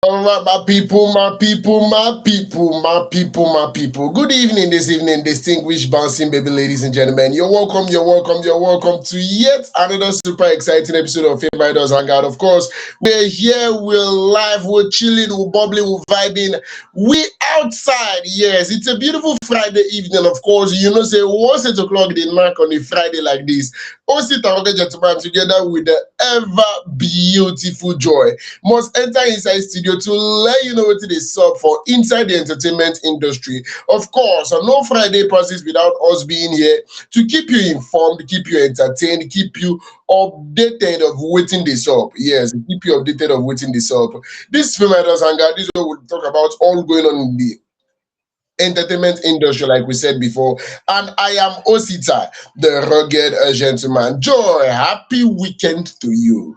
All right, my people, my people, my people, my people, my people. Good evening, this evening, distinguished bouncing baby ladies and gentlemen. You're welcome, you're welcome, you're welcome to yet another super exciting episode of Fameidols Hangout. Of course, we're here, we're live, we're chilling, we're bubbling, we're vibing. We outside, yes. It's a beautiful Friday evening, of course. You know, say once 8 o'clock, they mark on a Friday like this. Osi Taroke gentlemen together with the ever beautiful Joy must enter inside studio to let you know what it is up for inside the entertainment industry. Of course, no Friday passes without us being here to keep you informed, keep you entertained, keep you updated of waiting this up. Yes, keep you updated of waiting this up. This film Hangout, this is what we'll talk about all going on in the entertainment industry, like we said before. And I am Osita, the rugged gentleman. Joy, happy weekend to you.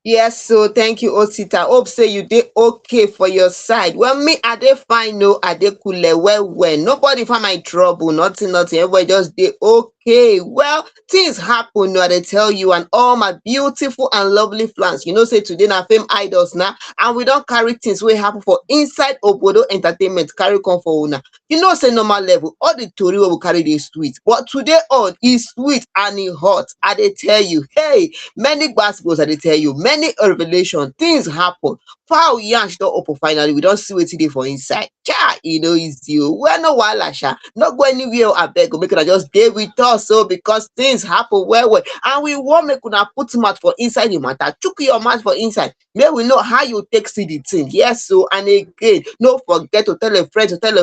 Yes, so thank you, Osita. Hope say you did okay for your side. Well, me, I did fine, no, I did cool, well. Nobody find my trouble, nothing. Everybody just did okay. Well, things happen, no, they tell you, and all my beautiful and lovely fans. You know, say today na fame idols now, and we don't carry things we happen for inside Obodo Entertainment, carry come for una. You know, say normal level, all the tori we will carry this sweet. But today on is sweet and it hot. I they tell you, hey, many basketballs, I they tell you, many revelation, things happen. Foul yansh don't open finally. We don't see what today for inside. Cha, you know, it's you. We're no walasha. Not go anywhere. I beg, make it just stay with us. So because things happen well. And we won't make una put match for inside the matter. Chook your match for inside. May we know how you take see the thing. Yes, so and again, don't forget to tell a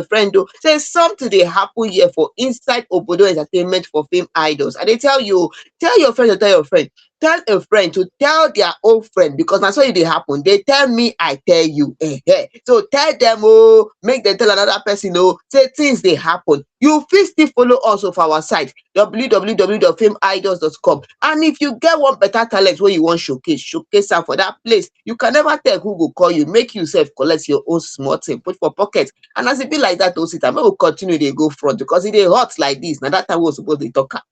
friend, though. Say something they happen here for inside Obodo Entertainment for Fame Idols. And they tell you, tell your friend to tell your friend. Tell a friend to tell their own friend, because that's what they happen. They tell me, I tell you. So tell them, oh, make them tell another person, oh, say things they happen. You fit still follow us of our site www.fameidols.com. And if you get one better talent where you want showcase am for that place. You can never tell who will call you. Make yourself collect your own small thing, put for pocket. And as it be like that, also, time will continue they go front because it is hot like this. Now that time we supposed to talk.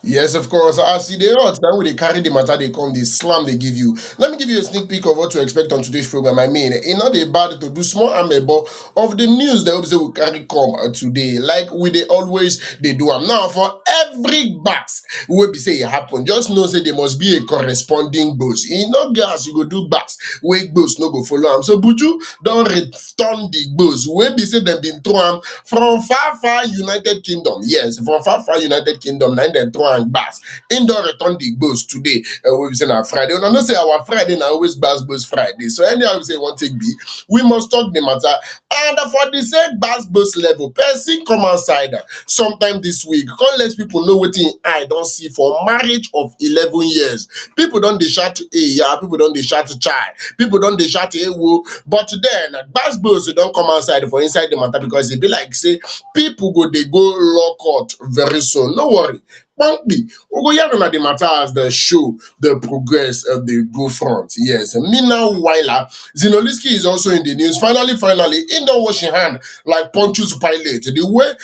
Yes, of course. As they hot, now when they carry the matter, they come, the slam they give you. Let me give you a sneak peek of what to expect on today's program. I mean, it's not a bad to do small amebo of the news that obviously will carry come today, like we they always they do. Now for every box will be say it happen. Just know say there must be a corresponding boost. In no gas, you go do box, wake boost, no go follow them. So Buju don't return the boost. Will be say them been thrown from far United Kingdom. Yes, from far United Kingdom, and then and bass. Indoor return the boost today. We say on Friday. And I know say our Friday now always bass boost Friday. So anyhow we say one take B, we must talk the matter. And for the same bass boost level, person come outside sometime this week. Can't let people know what I don't see for marriage of 11 years. People don't they shout yeah, people don't they shout child, people don't they shout woo. But then bass boost don't come outside for inside the matter because they be like say people go they go lock out very soon. No worry. Monthly, we go hear the matter as the show, the progress of the go front. Yes, meanwhile, Zinoleesky is also in the news. Finally, in the washing hand like Pontius Pilate. The way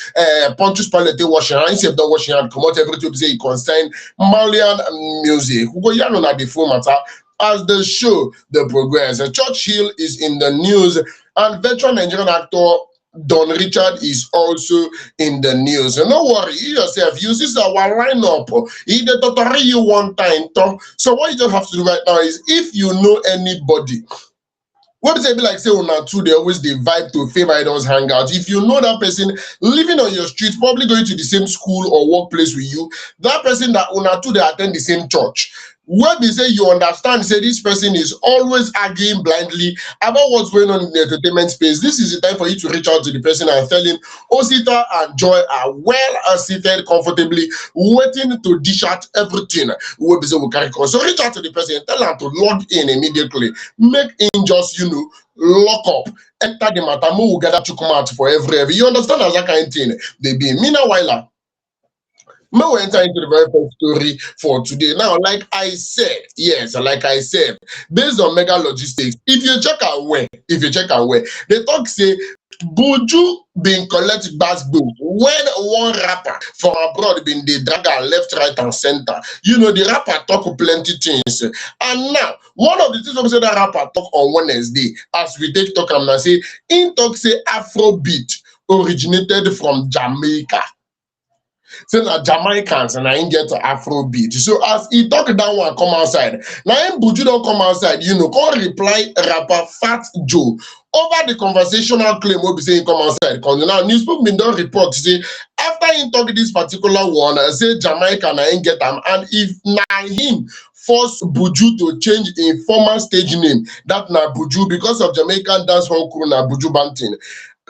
Pontius Pilate they washing hand, instead of the washing hand, come out everything to say he concern Marlian music. We go hear on the full matter as the show, the progress. Churchill is in the news, and veteran Nigerian actor Don Richard is also in the news. So no worry, you yourself, use this our lineup. He the tutorial you one time. So what you just have to do right now is if you know anybody. What they be like say on two, they always they vibe to Fameidols Hangout. If you know that person living on your street, probably going to the same school or workplace with you, that person that on two they attend the same church. What they say you understand, say this person is always arguing blindly about what's going on in the entertainment space. This is the time for you to reach out to the person and tell him Osita and Joy are well seated comfortably, waiting to dish out everything. We'll carry on. So reach out to the person and tell them to log in immediately. Make him just, lock up. Enter the matter, will gather to come out for every. You understand as that kind of thing? They be meanwhile. May we enter into the very first story for today. Now, like I said, based on mega logistics, if you check away, they talk say Buju been collect bass bill when one rapper from abroad been the dragger left, right, and center. You know, the rapper talk plenty things. And now, one of the things we say that rapper talk on Wednesday, as we take talk, I'm not say, in talk say Afrobeat originated from Jamaica. Say na Jamaicans and I ain't get to Afrobeat. So as he talk that one come outside, now him Buju don't come outside, you know, come reply rapper Fat Joe over the conversational claim will be saying come outside. Because now newspaper been don't report say after he talk this particular one, say Jamaica and I ain't get them, and if na him force Buju to change in former stage name, that na Buju because of Jamaican dance hall crew na Buju Banting.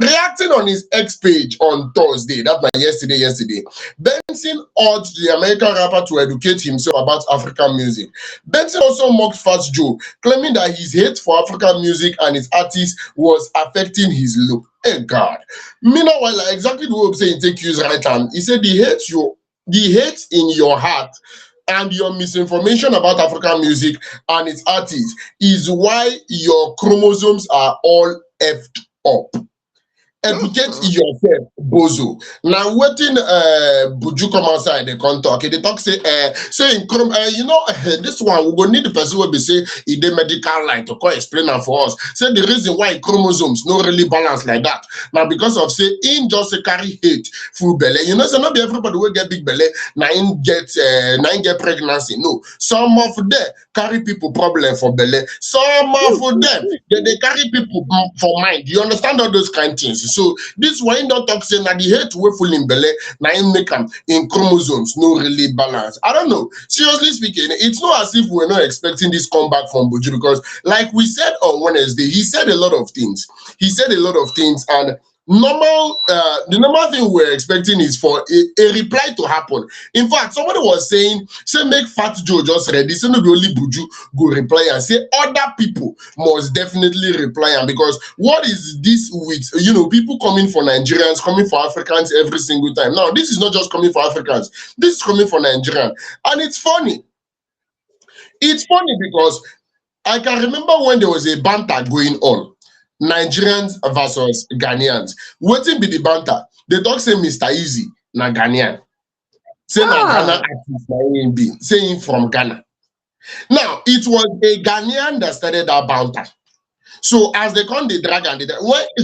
Reacting on his X page on Thursday, that's my yesterday, Benson urged the American rapper to educate himself about African music. Benson also mocked Fat Joe, claiming that his hate for African music and its artists was affecting his look. Hey God. Meanwhile, exactly the way I'm saying take use right hand. He said the hate in your heart and your misinformation about African music and its artists is why your chromosomes are all effed up. Educate yourself, bozo. Now waiting Buju come outside, they come talk. They talk say you know this one we go need the person will be say in the medical line to come explain that for us. Say the reason why chromosomes no really balance like that. Now because of say in just carry hate full belly. You know, so not be everybody will get big belly, now in get pregnancy. No, some of them carry people problem for belly. Some of them they carry people for mind. You understand all those kind of things. So this one don't talk say that the hate we full in belly, now in make them in chromosomes no really balance. I don't know. Seriously speaking, it's not as if we're not expecting this comeback from Buju because, like we said on Wednesday, he said a lot of things. And the normal thing we're expecting is for a reply to happen. In fact, somebody was saying, say make Fat Joe just ready, say no be only Buju go reply and say other people must definitely reply. And because what is this with people coming for Nigerians, coming for Africans every single time? Now, this is not just coming for Africans, this is coming for Nigerians. And it's funny. It's funny because I can remember when there was a banter going on. Nigerians versus Ghanaians. Wetin be the banter? They talk say Mr. Easy na Ghanaian. Say na Ghana artist na him be. Say him from Ghana. Now it was a Ghanaian that started that banter. So as they come the drag and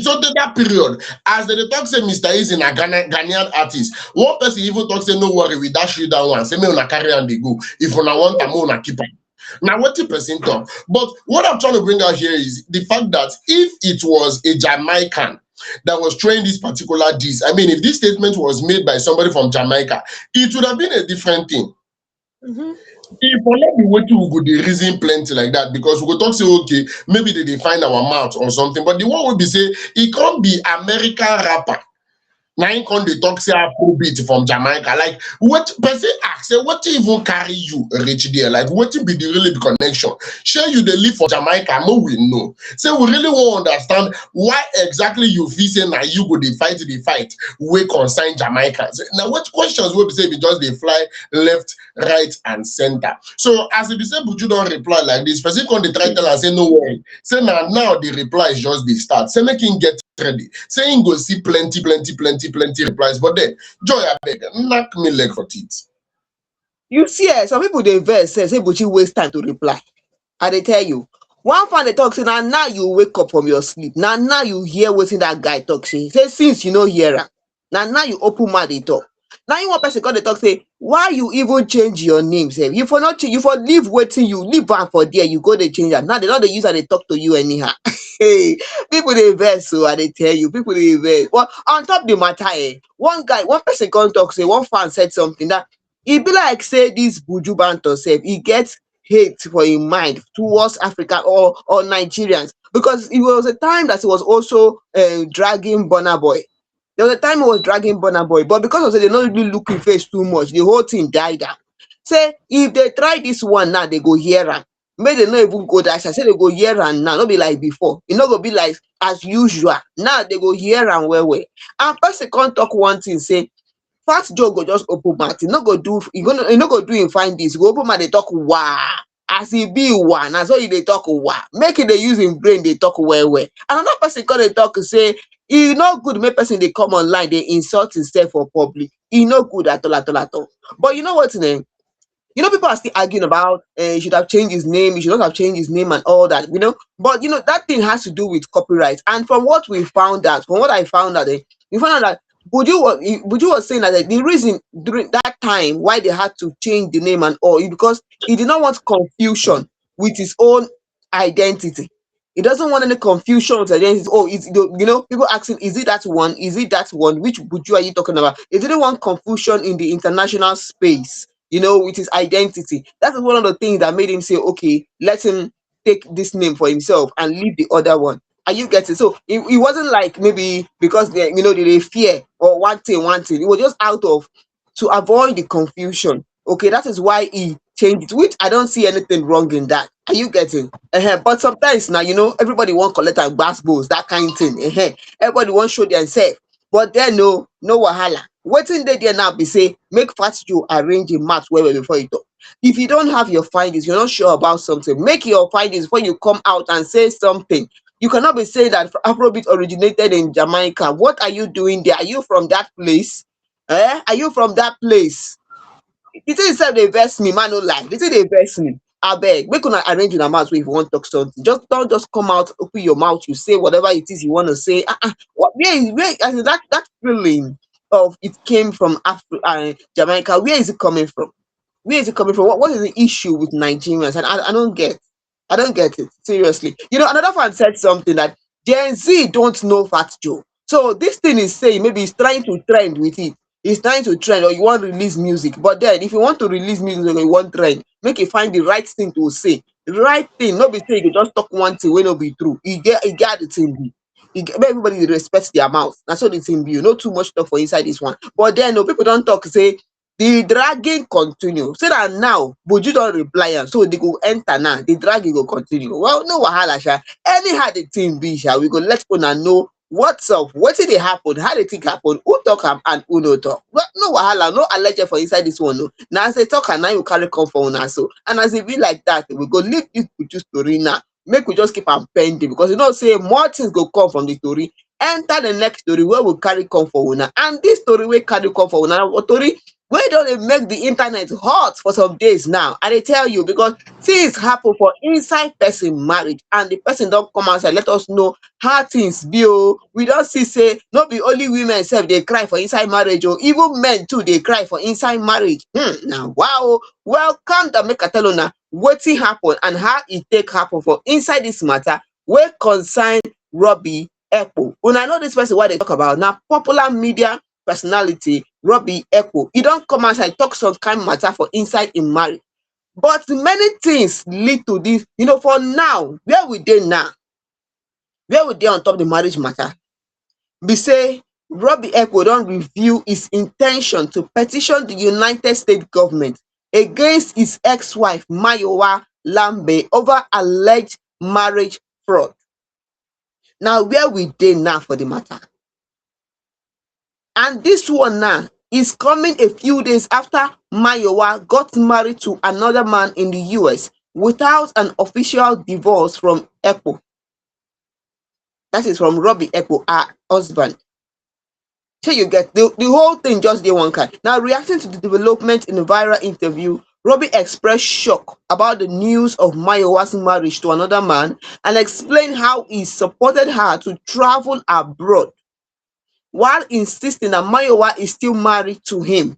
so that period, as they talk say Mr. Easy na Ghanaian artist, one person even talk say no worry, we dash you that one. Say me una carry and they go. If una want am, una keep am. Now, what the person talk? But what I'm trying to bring out here is the fact that if it was a Jamaican that was throwing this particular diss, I mean, if this statement was made by somebody from Jamaica, it would have been a different thing. Mm-hmm. If we not be waiting, we could reason plenty like that because we could talk say, okay, maybe they find our mouth or something. But the one would be say, it can't be American rapper. Now in con they talk say Afrobeat from Jamaica. Like what person ask say what even carry you reach there? Like what be the really big connection? Sure you they live for Jamaica, no we know. So we really want to understand why exactly you feel say now you go the fight we consign Jamaica. Now what questions will be say because they fly left, right, and center. So as if you say Buju don't reply like this, person con they try tell and say no worry. Say now the reply is just the start. Say make him get ready. Saying go see plenty replies, but then Joy I beg, knock me leg for teeth. You see, some people they vex say Buju waste time to reply. And they tell you, one fan they talk say now you wake up from your sleep. Now you hear what that guy talk say since you know hear am. Now you open mouth they talk. Now you one person come they talk say why you even change your name? Say you for not change, you for leave waiting you leave one for there you go they change that. Now they don't they use and they talk to you anyhow. Hey, people they vex so and they tell you people they vex. Well, on top the matter, one person come talk say one fan said something that it be like say this Buju Banton self he gets hate for his mind towards Africa or Nigerians because it was a time that he was also dragging Burna Boy. There was a time he was dragging Burna Boy, but because of say they're not really looking face too much, the whole thing died down. Say if they try this one now, they go here and may they not even go that side. Say they go here and now, not be like before. It not go be like as usual. Now they go here and where. And person can't talk one thing, say Fat Joe go just open mouth. He not go do him find this. Go open mouth, they talk wow. As he be one, as all they talk wow. Make it they use him brain, they talk well. Another person can they talk say e no good make person dey come online dey insult himself for public. E no good at all, at all, at all. But you know what, people are still arguing about he should have changed his name, he should not have changed his name and all that, But that thing has to do with copyright. And from what I found out, we found out that Buju was saying that the reason during that time why they had to change the name and all is because he did not want confusion with his own identity. He doesn't want any confusion with identity. Oh, people asking, is it that one? Is it that one? Which Buju are you talking about? He didn't want confusion in the international space, with his identity. That is one of the things that made him say, okay, let him take this name for himself and leave the other one. Are you getting? So it wasn't like maybe because they fear or one thing. It was just out of to avoid the confusion. Okay, that is why he changed it, which I don't see anything wrong in that. Are you getting? But sometimes now, everybody want collect and bass balls, that kind of thing. Everybody want show themselves. But then no wahala. Waiting there now be say make Fat Joe arrange a match well before you talk. If you don't have your findings, you're not sure about something, make your findings before you come out and say something. You cannot be saying that Afrobeat originated in Jamaica. What are you doing there? Are you from that place? Are you from that place? The thing itself dey vex me, man, no lie. The thing dey vex me. Abeg, make una arrange una mouth if you want talk something. Don't just come out, open your mouth, you say whatever it is you want to say. Where I mean, that feeling of it came from Jamaica, where is it coming from? Where is it coming from? What is the issue with Nigerians? And I don't get. I don't get it. Seriously. Another fan said something that Gen Z don't know Fat Joe. So this thing is saying maybe he's trying to trend with it. He's trying to trend, or you want to release music. But then if you want to release music or you want trend, make you find the right thing to say. The right thing, not be saying you just talk one thing when no be true. You get the thing be. Everybody respects their mouth. That's what the thing be. Not too much talk for inside this one. But then no people don't talk, say the dragging continue. Say that now, but you don't reply, and so they go enter now. The dragging will continue. Well, no wahala, sha. Anyhow the thing be, sha, we go let una know what's up, what did it happen, how did it happen, who talk am and who no talk. Well, no wahala, no alleged for inside this one. No. Now as they talk and now you carry come for una so. And as it be like that, we go leave this Buju story now. Make we just keep am pending because say more things go come from the story. Enter the next story where we carry come for una. And this story we carry come for una story. Where don't they make the internet hot for some days now? And they tell you because things happen for inside person marriage and the person don't come outside. Let us know how things be. We don't see say not be only women self they cry for inside marriage or even men too they cry for inside marriage. Now wow, welcome to make a tell now what happen and how it take happen for inside this matter where concern Roby Ekpo. When I know this person what they talk about now, popular media personality Roby Ekpo. He don't come outside talk some kind matter for inside in marriage. But many things lead to this. For now, where we dey now, where we dey on top the marriage matter, we say Roby Ekpo don't reveal his intention to petition the United States government against his ex-wife Mayowa Lambe over alleged marriage fraud. Now, where we dey now for the matter? And this one now is coming a few days after Mayowa got married to another man in the US without an official divorce from Ekpo. That is from Roby Ekpo, her husband. So you get the whole thing just the one kind. Now, reacting to the development in a viral interview, Roby expressed shock about the news of Mayowa's marriage to another man and explained how he supported her to travel abroad while insisting that Mayowa is still married to him.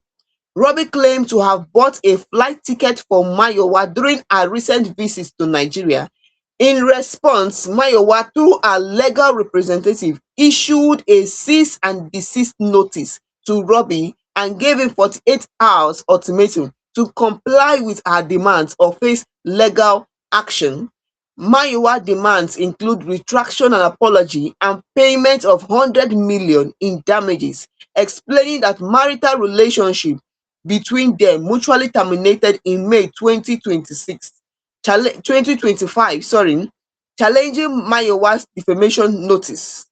Roby claimed to have bought a flight ticket for Mayowa during her recent visits to Nigeria. In response, Mayowa, through her legal representative, issued a cease and desist notice to Roby and gave him 48 hours ultimatum to comply with her demands or face legal action. Mayowa demands include retraction and apology and payment of 100 million in damages, explaining that marital relationship between them mutually terminated in May 2025, challenging Mayowa's defamation notice.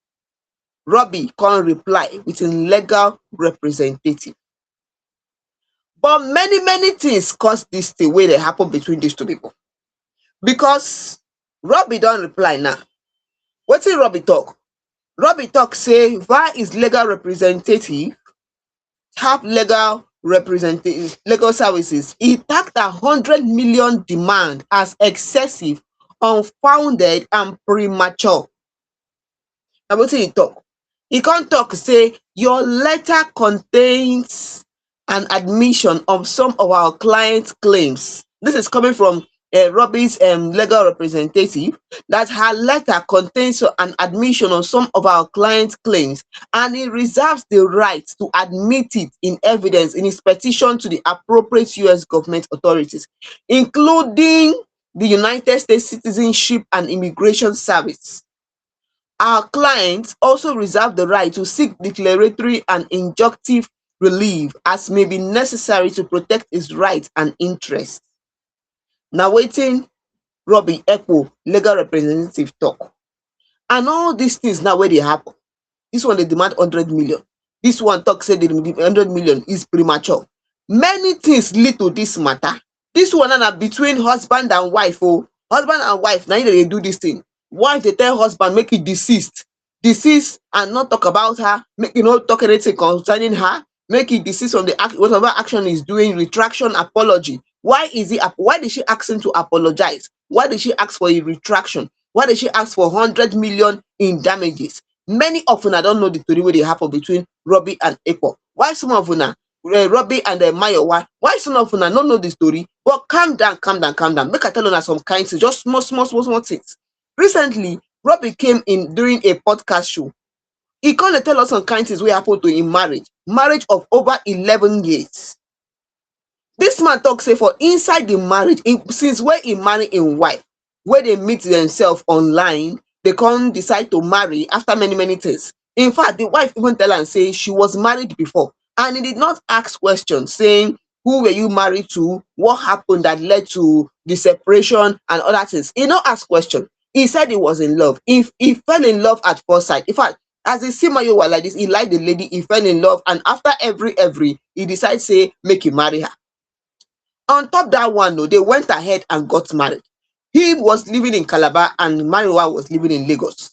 Roby can't reply with a legal representative. But many things cause this thing where they happen between these two people. Because Roby don't reply now. What did Roby talk? Roby talk say via his legal representative, tap legal services, he tagged 100 million demand as excessive, unfounded and premature. Na wetin he talk. He can't talk say your letter contains an admission of some of our clients' claims. This is coming from Roby's legal representative, that her letter contains an admission of some of our clients' claims, and he reserves the right to admit it in evidence in his petition to the appropriate US government authorities, including the United States Citizenship and Immigration Service. Our clients also reserve the right to seek declaratory and injunctive relief as may be necessary to protect his rights and interests. Now waiting Roby Ekpo, legal representative, talk. And all these things now where they happen. This one they demand 100 million. This one talk say the 100 million is premature. Many things lead to this matter. This one na between husband and wife. Oh, husband and wife, now they do this thing. Wife they tell husband make it deceased and not talk about her, make talk anything concerning her, make it desist from the whatever action is doing, retraction, apology. Why did she ask him to apologize? Why did she ask for a retraction? Why did she ask for 100 million in damages? Many of una don't know the story where they happen between Roby and Ekpo. Why some of una Roby and Mayowa, why some of una don't know the story? But calm down. Make I tell una some kind things, just small things. Recently, Roby came in during a podcast show. He can't tell us some kind things wey happen to him marriage of over 11 years. This man talk say for inside the marriage, since where he marry him wife, where they meet themselves online, they can't decide to marry after many things. In fact, the wife even tell and say she was married before, and he did not ask questions saying who were you married to, what happened that led to the separation and other things. He not ask question. He said he was in love. He fell in love at first sight. In fact, as he see Mayowa like this, he liked the lady, he fell in love, and after every, he decided say make him marry her. On top that one, though, they went ahead and got married. He was living in Calabar and Mayowa was living in Lagos.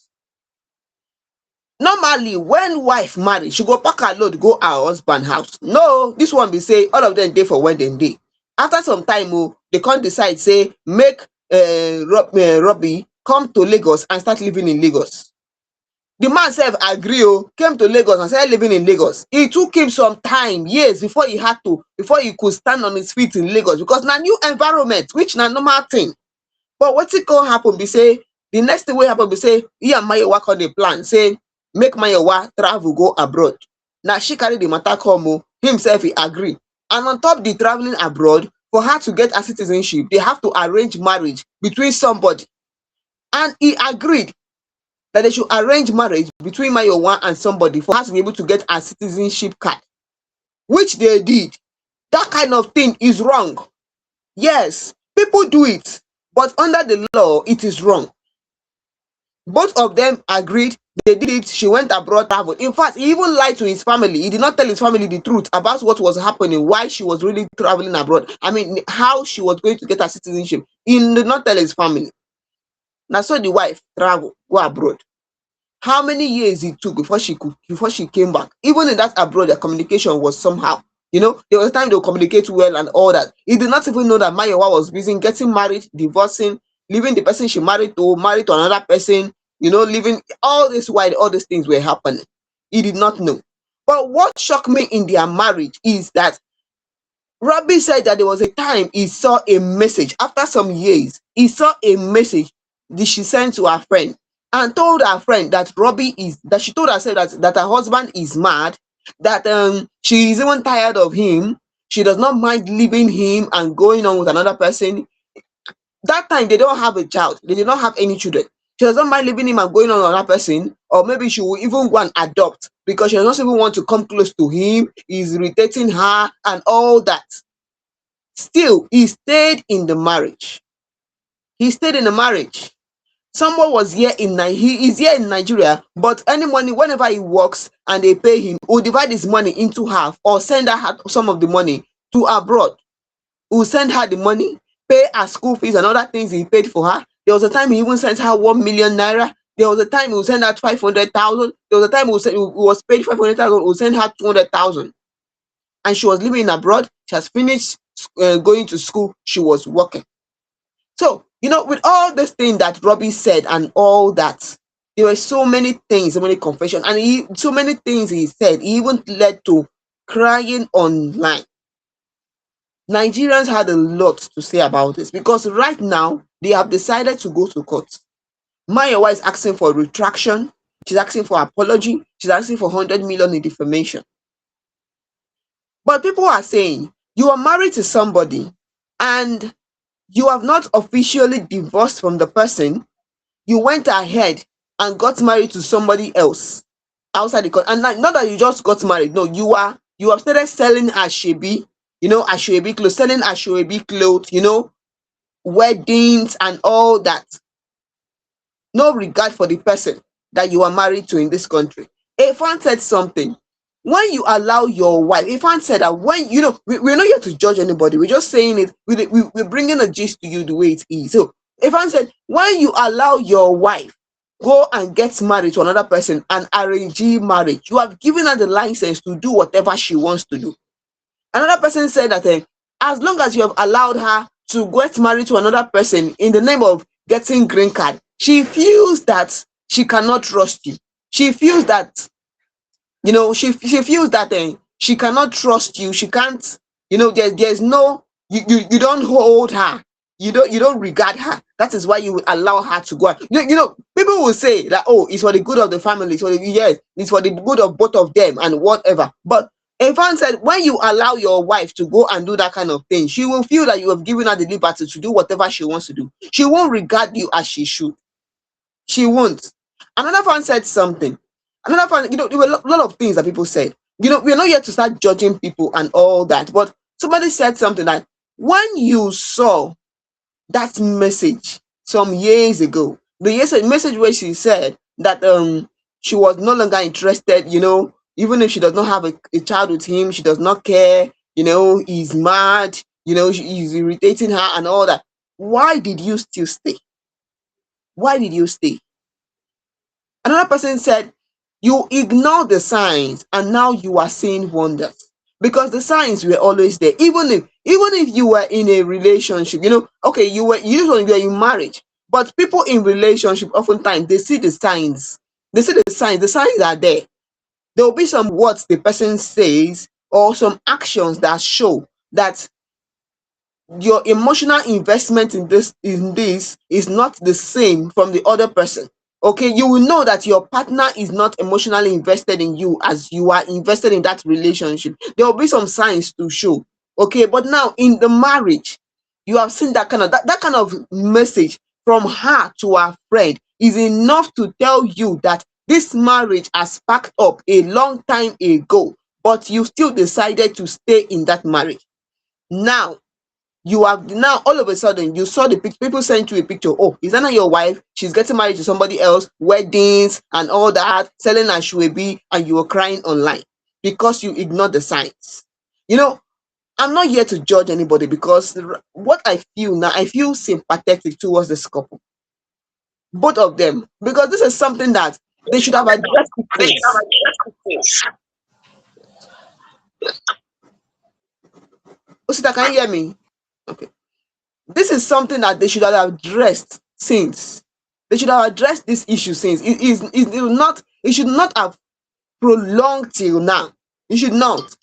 Normally, when wife marry, she go pack her load, go her husband house. No, this one be say all of them dey for when dem dey. After some time, they can't decide say make Roby come to Lagos and start living in Lagos. The man self agree, came to Lagos and started living in Lagos. It took him some time, years, before he could stand on his feet in Lagos, because na new environment, which na normal thing. But what it go happen be say, the next thing will happen be say, he and Mayowa on the plan, say, make Mayowa travel, go abroad. Now she carry the matter come, himself he agree. And on top the traveling abroad, for her to get a citizenship, they have to arrange marriage between somebody. And he agreed that they should arrange marriage between Mayowa and somebody for her to be able to get a citizenship card, which they did. That kind of thing is wrong. Yes, people do it, but under the law, it is wrong. Both of them agreed, they did it. She went abroad, traveled. In fact, he even lied to his family. He did not tell his family the truth about what was happening, why she was really traveling abroad. I mean, how she was going to get her citizenship. He did not tell his family. Now, so the wife travel, go abroad. How many years it took before she came back? Even in that abroad, the communication was somehow. There was a time they communicate well and all that. He did not even know that Mayowa was busy getting married, divorcing, leaving the person she married to another person, living all this while all these things were happening. He did not know. But what shocked me in their marriage is that Roby said that there was a time he saw a message. After some years, he saw a message that she sent to her friend and told her friend that she told herself that her husband is mad, that she is even tired of him. She does not mind leaving him and going on with another person. That time, they don't have a child. They did not have any children. She doesn't mind leaving him and going on with another person, or maybe she will even go and adopt because she does not even want to come close to him. He's irritating her and all that. Still, he stayed in the marriage. Someone was he is here in Nigeria, but any money, whenever he works and they pay him, will divide his money into half or send her some of the money to abroad. Will send her the money, pay her school fees and other things he paid for her. There was a time he even sent her 1 million naira, There was a time he would send out 500,000. There was a time he was paid 500,000. He would send her 200,000. And she was living abroad. She has finished going to school. She was working. So, with all this thing that Robbie said and all that, there were so many things, so many confessions, and so many things he said. He even led to crying online. Nigerians had a lot to say about this because right now they have decided to go to court. Mayowa is asking for retraction. She's asking for apology. She's asking for 100 million in defamation. But people are saying you are married to somebody and you have not officially divorced from the person. You went ahead and got married to somebody else outside the country. And not that you just got married. No, you have started selling ashebi, ashebi clothes, selling ashebi clothes, weddings and all that. No regard for the person that you are married to in this country. A fan said something. When you allow your wife, a fan said that we're not here to judge anybody. We're just saying it. We're bringing a gist to you the way it is. So a fan said, when you allow your wife go and get married to another person and arrange marriage, you have given her the license to do whatever she wants to do. Another person said that as long as you have allowed her to get married to another person in the name of getting green card, she feels that she cannot trust you. She feels that, she feels that she cannot trust you. She can't, there's no, you don't hold her. You don't regard her. That is why you will allow her to go. People will say that, oh, it's for the good of the family. Yes, it's for the good of both of them and whatever. But Evan said, when you allow your wife to go and do that kind of thing, she will feel that you have given her the liberty to do whatever she wants to do. She won't regard you as she should. She won't. Another fan said something. Another fan, there were a lot of things that people said. We're not here to start judging people and all that. But somebody said something that when you saw that message some years ago, the message where she said that she was no longer interested, even if she does not have a child with him, she does not care, he's mad, he's irritating her and all that. Why did you still stay? Why did you stay? Another person said, you ignore the signs and now you are seeing wonders. Because the signs were always there. Even if you were in a relationship, okay, you were in marriage, but people in relationship oftentimes they see the signs. They see the signs. The signs are there. There will be some words the person says or some actions that show that your emotional investment in this is not the same from the other person. Okay, you will know that your partner is not emotionally invested in you as you are invested in that relationship. There will be some signs to show. Okay, but now in the marriage, you have seen that kind of message from her to her friend is enough to tell you that this marriage has packed up a long time ago, but you still decided to stay in that marriage. Now all of a sudden you saw the people sent you a picture. Oh, is that not your wife? She's getting married to somebody else, weddings and all that, selling ashwebi, and you were crying online because you ignored the signs. I'm not here to judge anybody because what I feel now, I feel sympathetic towards this couple, both of them, because this is something that they should have addressed it. Osita, can you hear me? Okay. This is something that they should have addressed since. They should have addressed this issue since. It should not have prolonged till now. It should not.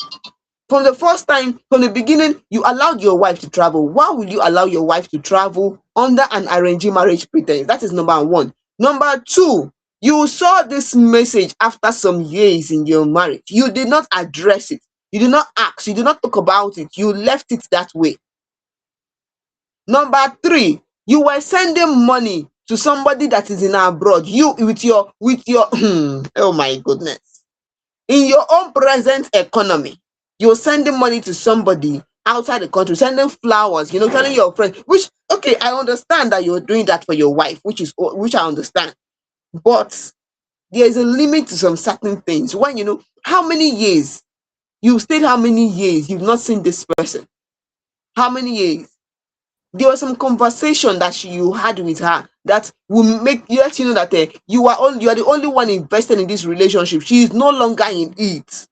From the first time, from the beginning, you allowed your wife to travel. Why would you allow your wife to travel under an arranged marriage pretense? That is number one. Number two, you saw this message after some years in your marriage. You did not address it. You did not ask. You did not talk about it. You left it that way. Number three, you were sending money to somebody that is in abroad. You with your oh my goodness. In your own present economy, you're sending money to somebody outside the country, sending flowers, telling your friend, which, okay, I understand that you're doing that for your wife, which I understand. But there is a limit to some certain things. When how many years you've stayed, how many years you've not seen this person? How many years? there was some conversation that you had with her that will make you let you know that you are the only one invested in this relationship. She is no longer in it.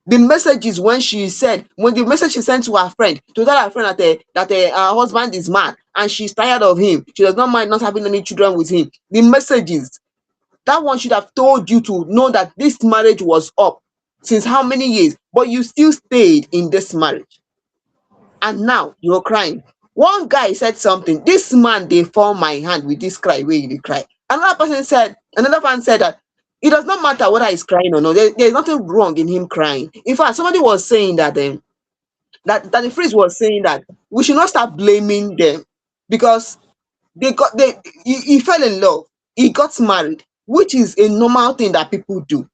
The messages when the message she sent to her friend to tell her friend that her husband is mad and she's tired of him, she does not mind not having any children with him. The messages, that one should have told you to know that this marriage was up since how many years, but you still stayed in this marriage. And now you're crying. One guy said something, this man they fall my hand with this cry where they cry. Another fan said that it does not matter whether he's crying or not. There's nothing wrong in him crying. In fact, somebody was saying that that the phrase was saying that we should not start blaming them because he fell in love, he got married, which is a normal thing that people do.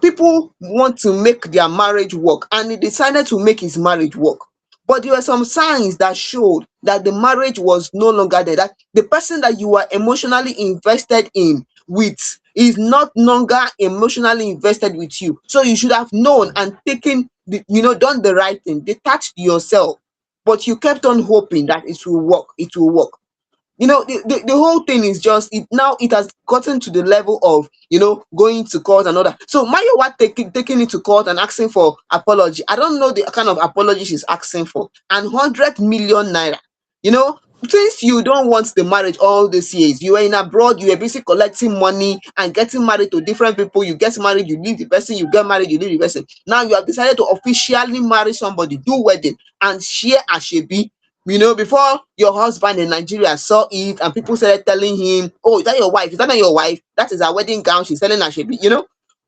People want to make their marriage work, and he decided to make his marriage work. But there were some signs that showed that the marriage was no longer there, that the person that you were emotionally invested in with is not longer emotionally invested with you. So you should have known and done the right thing, detached yourself. But you kept on hoping that it will work. It will work. The whole thing is just it has gotten to the level of going to court and all that. So Mayowa taking it to court and asking for apology. I don't know the kind of apology she's asking for. And 100 million naira. Since you don't want the marriage all these years, you were in abroad, you were busy collecting money and getting married to different people. You get married, you leave the person, you get married, you leave the person. Now you have decided to officially marry somebody, do wedding, and share Ashebi. Before your husband in Nigeria saw it and people started telling him, oh, is that your wife? Is that not your wife? That is her wedding gown. She's selling Ashebi.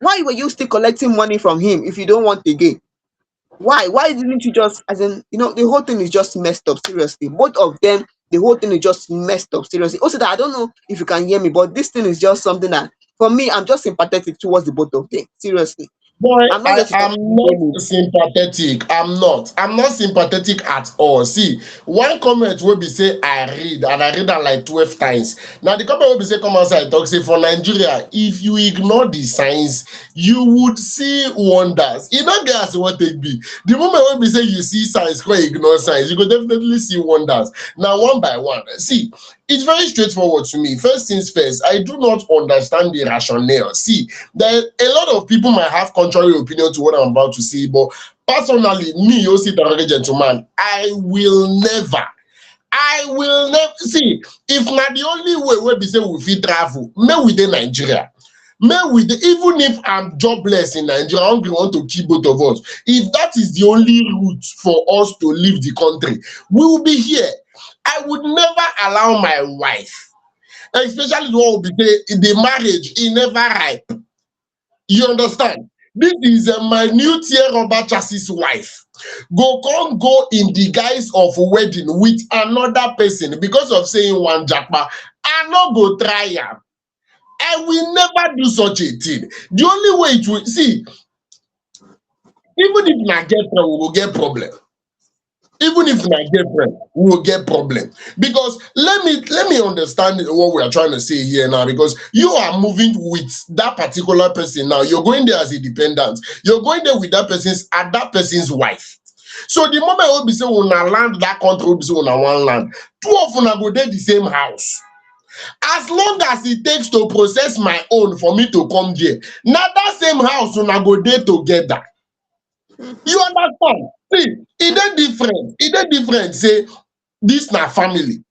Why were you still collecting money from him if you don't want again? Why? Why didn't you just, the whole thing is just messed up, seriously. Both of them, the whole thing is just messed up, seriously. Also, that I don't know if you can hear me, but this thing is just something that, for me, I'm just sympathetic towards the both of them, seriously. Boy, I'm not I just am not sympathetic. I'm not. I'm not sympathetic at all. See, one comment will be say I read, and I read that like 12 times. Now the comment will be say come outside talk say for Nigeria, if you ignore the signs, you would see wonders. You know, guys, what they be. The moment when we say you see signs, go ignore signs, you could definitely see wonders. Now, one by one. See, it's very straightforward to me. First things first, I do not understand the rationale. See, there a lot of people might have contrary opinion to what I'm about to say, but personally, me, Yosi Tarare gentleman, I will never see if not the only way where we say we fit travel, me within Nigeria. Even if I'm jobless in Nigeria, I don't want to keep both of us. If that is the only route for us to leave the country, we will be here. I would never allow my wife, especially the one who be say the marriage is never ripe. You understand? This is a minute year Robert Chassis's wife. Go in the guise of a wedding with another person because of saying one jackpot. I not go try am. I will never do such a thing. The only way it will see, even if I get problem, we will get problem. Even if I get problem, we will get problem. Because let me understand what we are trying to say here now. Because you are moving with that particular person now. You're going there as a dependent. You're going there with that person's wife. So the moment we be say una land that country, we be say una one land. Two of una go there the same house. As long as it takes to process my own for me to come there, now that same house una go there together. You understand? See, it is different. Say this na family.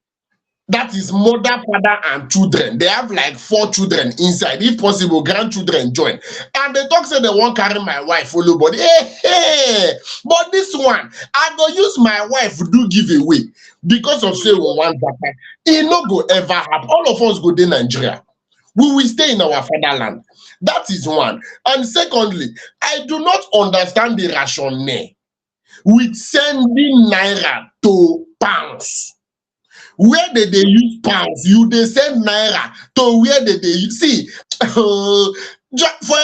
That is mother, father, and children. They have like 4 children inside. If possible, grandchildren join. And they talk say they won't carry my wife follow body. Hey. But this one, I go use my wife do giveaway because of say we want that. It no go ever happen. All of us go to Nigeria. We will stay in our fatherland. That is one. And secondly, I do not understand the rationale with sending naira to pounds. Where did they use pounds? They send naira to where did they use? See, for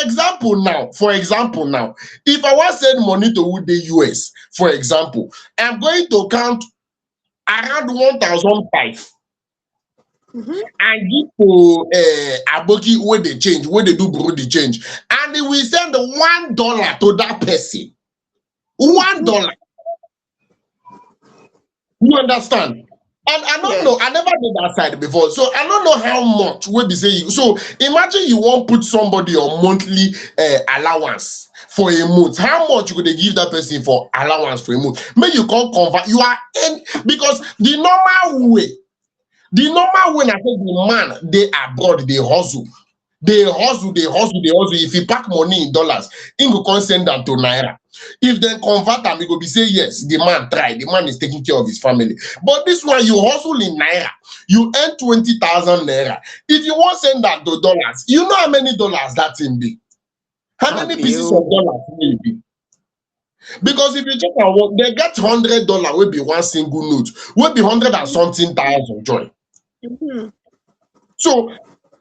example now, if I want to send money to the US, for example, I'm going to count around 1,005. And give to Aboki where they change, where they do bro the change, and they will send $1 to that person. $1. You understand? And I don't Yes. know, I never did that side before. So I don't know how much will be saying. So imagine you won't put somebody on monthly allowance for a month. How much would they give that person for allowance for a month? Maybe you can't convert, you are in, because the normal way I say the man they abroad, they hustle. They hustle. If he pack money in dollars, he go come send them to naira. If they convert them, he go be say yes, the man try, the man is taking care of his family. But this one, you hustle in naira, you earn 20,000 naira. If you want send that to dollars, you know how many dollars that thing be? How many Abi pieces of o. dollars will it be? Because if you check out what they get $100 will be one single note, will be hundred and something thousand joy. Mhm. So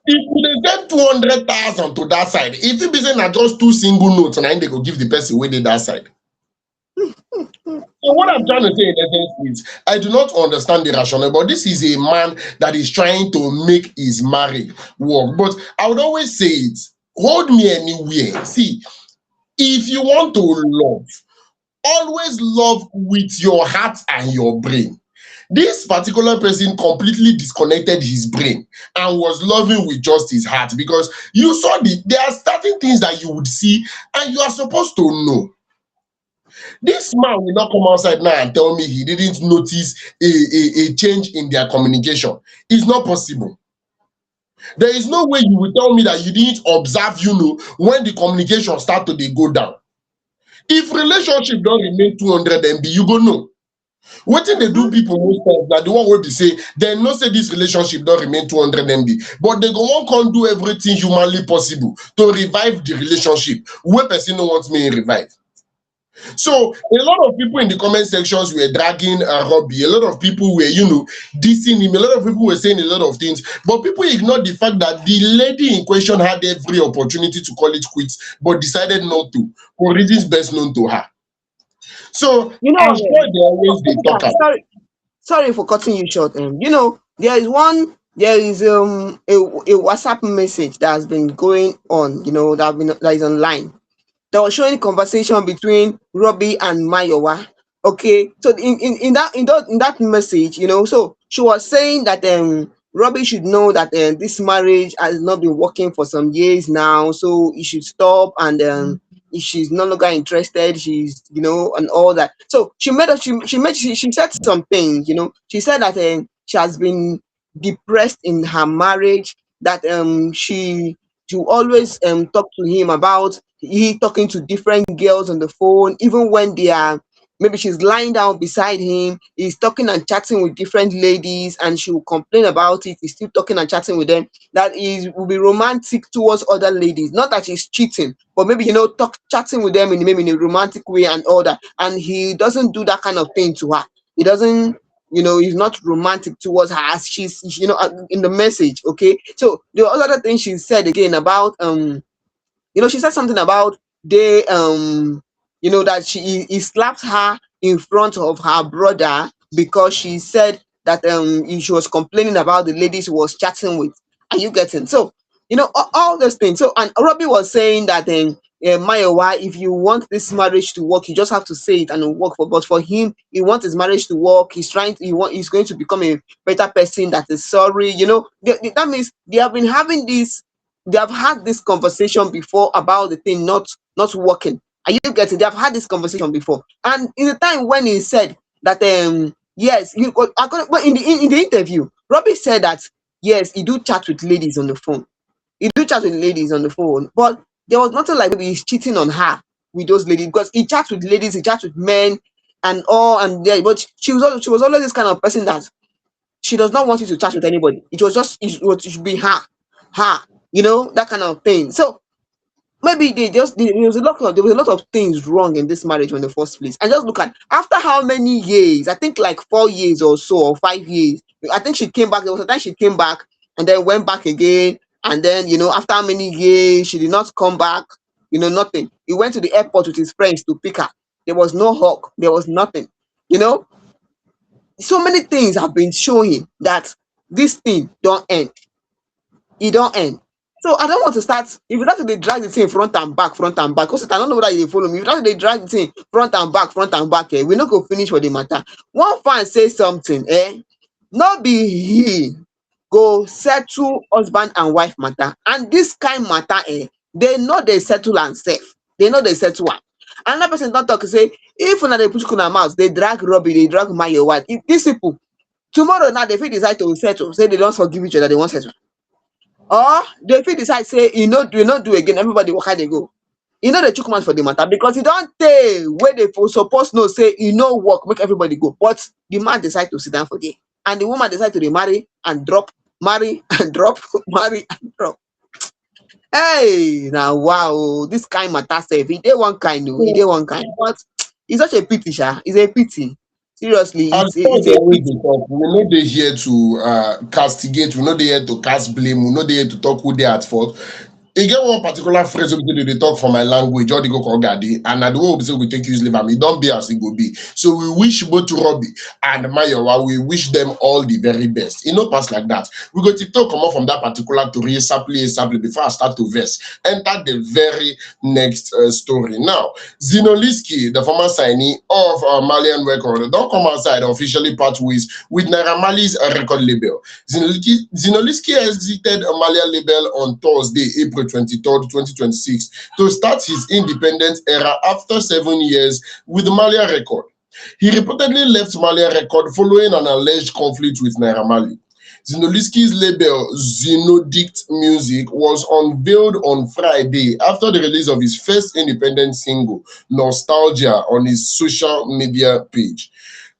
if they get 200,000 to that side, if it be saying na just two single notes, and then they go give the person wey dey that side. So what I'm trying to say in essence is, I do not understand the rationale, but this is a man that is trying to make his marriage work. But I would always say it, hold me anywhere. See, if you want to love, always love with your heart and your brain. This particular person completely disconnected his brain and was loving with just his heart, because you saw there are certain things that you would see and you are supposed to know. This man will not come outside now and tell me he didn't notice a change in their communication. It's not possible. There is no way you will tell me that you didn't observe, when the communication start to dey go down. If relationship don't remain 200 MB, you go know. Wetin dey do Mhm. people most times na the one wey be say dem know say this relationship don remain 200 MB, but they go wan come do everything humanly possible to revive the relationship wey person no want make e revive. So a lot of people in the comment sections were dragging Roby. A lot of people were, dissing him. A lot of people were saying a lot of things, but people ignored the fact that the lady in question had every opportunity to call it quits, but decided not to, for reasons best known to her. So You know, I'm sure they always they talk about. sorry for cutting you short. There is a WhatsApp message that has been going on, that is online, that was showing conversation between Robbie and Mayowa. Okay, so in that message, so she was saying that Robbie should know that this marriage has not been working for some years now, so he should stop, and if she's no longer interested, she's, and all that. So she said something, she said that she has been depressed in her marriage, that she always talk to him about he talking to different girls on the phone, even when they are, maybe she's lying down beside him, he's talking and chatting with different ladies, and she will complain about it. He's still talking and chatting with them. That he will be romantic towards other ladies, not that he's cheating, but maybe chatting with them maybe in a romantic way and all that. And he doesn't do that kind of thing to her. He doesn't. He's not romantic towards her, as she's, in the message. Okay, so the other thing she said again about she said something about they that he slapped her in front of her brother because she said that she was complaining about the ladies he was chatting with. Are you getting? So all those things. So, and Robbie was saying that Mayowa, if you want this marriage to work, you just have to say it and it'll work. But for him, he wants his marriage to work. He's going to become a better person that is sorry. That means they have had this conversation before about the thing not working. Are you getting? They have had this conversation before, and in the time when he said that yes, but in the interview, Robbie said that yes, he do chat with ladies on the phone. He do chat with ladies on the phone, but there was nothing like maybe he's cheating on her with those ladies, because he chats with ladies, he chats with men and all, and there. But she was always this kind of person that she does not want you to chat with anybody. It should be her, that kind of thing. So maybe there was a lot of things wrong in this marriage in the first place. And just look at, after how many years, I think like 4 years or so, or 5 years. I think she came back. There was a time she came back and then went back again. And then, after how many years she did not come back, nothing. He went to the airport with his friends to pick her. There was no hug, there was nothing. You know, so many things have been showing that this thing don't end. It don't end. So I don't want to start. If you start to dey drag the thing front and back, because I don't know whether you dey follow me. If you start to dey drag the thing front and back, we no go finish for the matter. One fan say something, no be he go settle husband and wife matter, and this kind matter they know they settle am sef, they know they settle am. Another person don talk say if una dey put una mouth dey drag Roby, dey drag Mayowa, if these people tomorrow now they fit decide to settle, say they don forgive each other, they wan settle, or they fit decide say e no do again, everybody waka dey go. E no dey chook mouth for the matter because e don tey wey they suppose know say e no work, make everybody go, but the man decide to sit down for there, and the woman decide to dey marry and drop, marry and drop, marry and drop. Hey, now wow, this kind matter sef, e dey one kind o, e dey one kind, but it's such a pity sha, it's a pity. Seriously, And it's they a always pity. dey talk. We know they here to castigate. We know they here to cast blame. We know they here to talk who they at fault. E get one particular phrase wey be say dey talk for my language, or they go call Gadi, and na the way we say we take use leave am, e don be as e go be. So we wish both Roby and Mayowa, we wish them all the very best. E no pass like that. We go TikTok come off from that particular tori, saply before I start to verse. Enter the very next story. Now, Zinoleesky, the former signee of Marlian record, don't come outside officially part ways with Naira Marley's record label. Zinoleesky exited a Marlian label on Thursday, April 23rd, 2026, to start his independent era after 7 years with Marlian record. He reportedly left Marlian record following an alleged conflict with Naira Marley. Zinoleesky's label, Zinodict Music, was unveiled on Friday after the release of his first independent single, Nostalgia, on his social media page.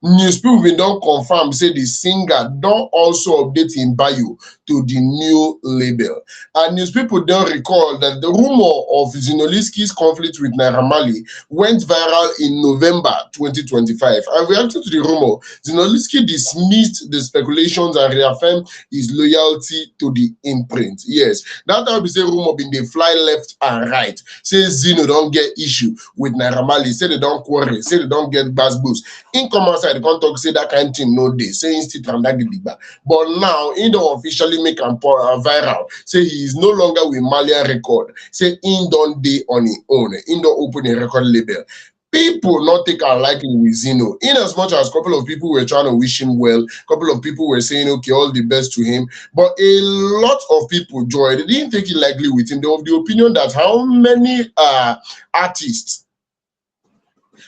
News people bin don confirm say the singer don also update im bio to the new label. And news people don recall that the rumor of Zinoleesky's conflict with Naira Marley went viral in November 2025. And reacting to the rumor, Zinoleesky dismissed the speculations and reaffirmed his loyalty to the imprint. Yes, that time be say rumor bin dey fly left and right. Say Zino don get issue with Naira Marley, say they don quarrel, say they don get gbas. In come outside, the talk say that kind of thing no day, say instead transact the big bag. But now, he don't officially make him viral. Say he is no longer with Marlian record. Say he don't day on his own. He don't open a record label. People not take a liking with Zino. In as much as a couple of people were trying to wish him well, a couple of people were saying, okay, all the best to him. But a lot of people, Joy, they didn't take it lightly with him. They were of the opinion that how many artists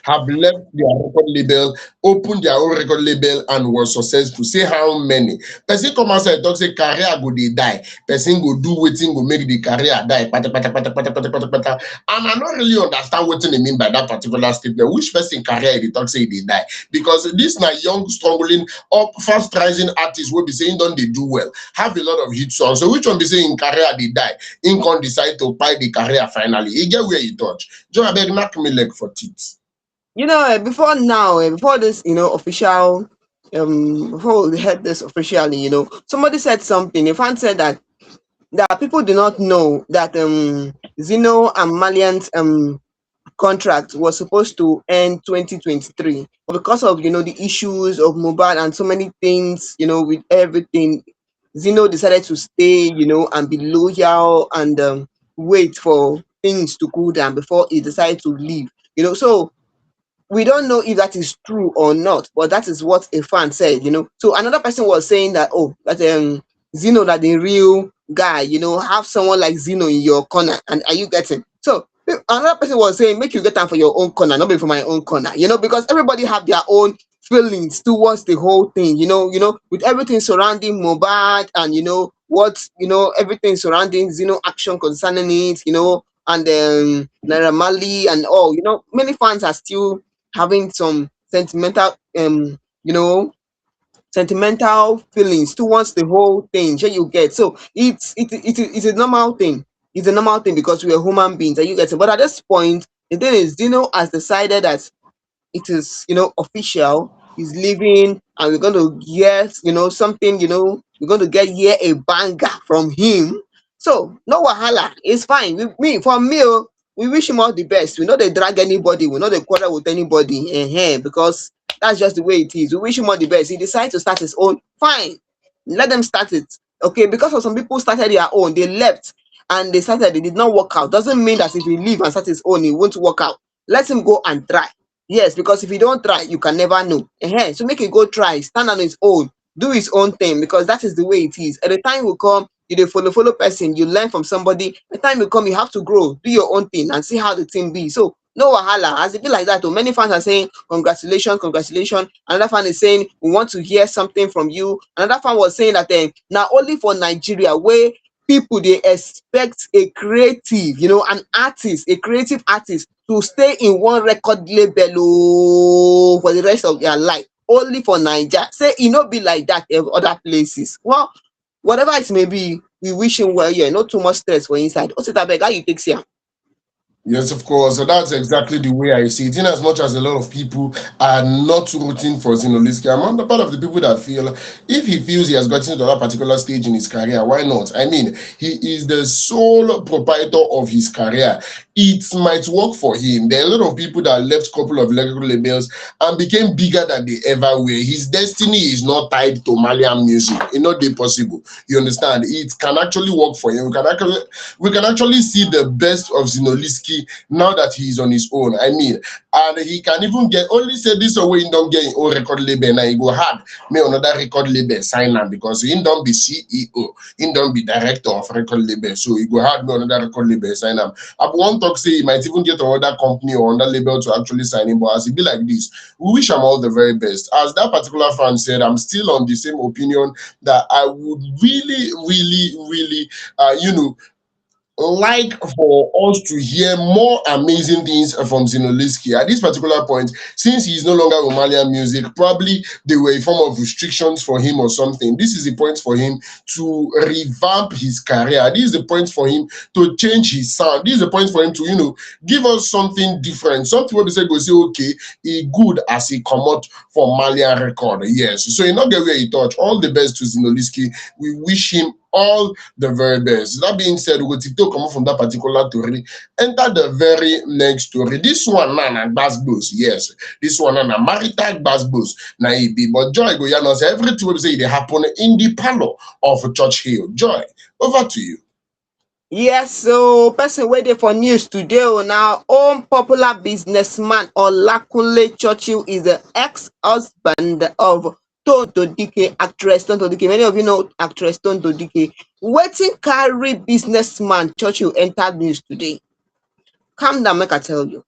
have left their record label, opened their own record label, and was successful. Say how many. Person come outside talk say career go dey die. Person go do wetin go make the career die. Pata, pata, pata, pata, pata, pata, pata. And I don't really understand what they mean by that particular statement. Which person career they talk say they die? Because this na young, struggling, up fast rising artists will be saying don't they do well, have a lot of hit songs. So which one be saying career they die? In can decide to buy the career finally. He get where he touch. Joe abeg knock me leg for teeth. Before now, before this, official, before we had this officially, somebody said something. A fan said that people do not know that Zino and Marlian's contract was supposed to end 2023, but because of the issues of mobile and so many things, with everything, Zino decided to stay, and be loyal and wait for things to cool down before he decided to leave. So we don't know if that is true or not, but that is what a fan said. So another person was saying that, that Zino, that the real guy, have someone like Zino in your corner, and are you getting? So another person was saying, make you get time for your own corner, not be for my own corner, because everybody have their own feelings towards the whole thing, with everything surrounding Mobad and what everything surrounding Zino action concerning it, and Naira Marley and all, many fans are still having some sentimental sentimental feelings towards the whole thing. Sure, you get. So it's a normal thing. It's a normal thing because we are human beings, and you get it. But at this point, the thing is, Dino has decided that it is official. He's leaving, and we're going to get something. We're going to get here a banger from him. So no wahala. It's fine. For me, we wish him all the best. We know they drag anybody. We know they quarrel with anybody. Because that's just the way it is. We wish him all the best. He decided to start his own. Fine. Let them start it. Okay. Because of some people started their own. They left and they started. They did not work out. Doesn't mean that if he leave and start his own, he won't work out. Let him go and try. Yes. Because if you don't try, you can never know. So make it go try. Stand on his own. do his own thing, because that is the way it is. At the time will come, you dey follow person, you learn from somebody. The time will come, you have to grow, do your own thing, and see how the thing be. So no wahala, as it be like that. Oh, many fans are saying congratulations, congratulations. Another fan is saying we want to hear something from you. Another fan was saying that now only for Nigeria where people they expect a creative, an artist, a creative artist to stay in one record label for the rest of their life. Only for Nigeria. Say it not be like that in other places. Well, whatever it may be, we wish him well. Yeah, not too much stress for inside. Also, that beg, how you take here? Yes, of course. So that's exactly the way I see it. In as much as a lot of people are not rooting for Zinoleesky, I'm the part of the people that feel if he feels he has gotten to that particular stage in his career, why not? I mean, he is the sole proprietor of his career. It might work for him. There are a lot of people that left a couple of record labels and became bigger than they ever were. His destiny is not tied to Marlian music. It's not possible. You understand? It can actually work for him. We can actually see the best of Zinoleesky now that he is on his own. I mean, and he can even get only say this away he don't get his own record label. Now he go hard me another record label sign him because he don't be CEO, he don't be director of record label. So he go hard me another record label sign him. I want to say he might even get another company or another label to actually sign him. But as it be like this, we wish him all the very best. As that particular fan said, I'm still on the same opinion that I would really, like for us to hear more amazing things from Zinoleesky. At this particular point, since he is no longer Romalian music, probably they were a form of restrictions for him or something. This is the point for him to revamp his career. This is the point for him to change his sound. This is the point for him to, give us something different. Something where we say, go say, okay, he good as he come out for Malian record. Yes. So he not get where he touch. All the best to Zinoleesky. We wish him all the very best. That being said, we will to come from that particular story, enter the very next story. This one na Basbos, yes. This one na marital Basbos, na it be. But Joy go yanos everything will say they happen in the parlor of Churchill. Joy, over to you. Yes, so person waiting for news today. Now, own popular businessman Olakunle Churchill is the ex-husband of Tonto Dike, actress Tonto Dike. Many of you know actress Tonto Dike. Waiting carry businessman Churchill entered news today. Calm down, make I tell you.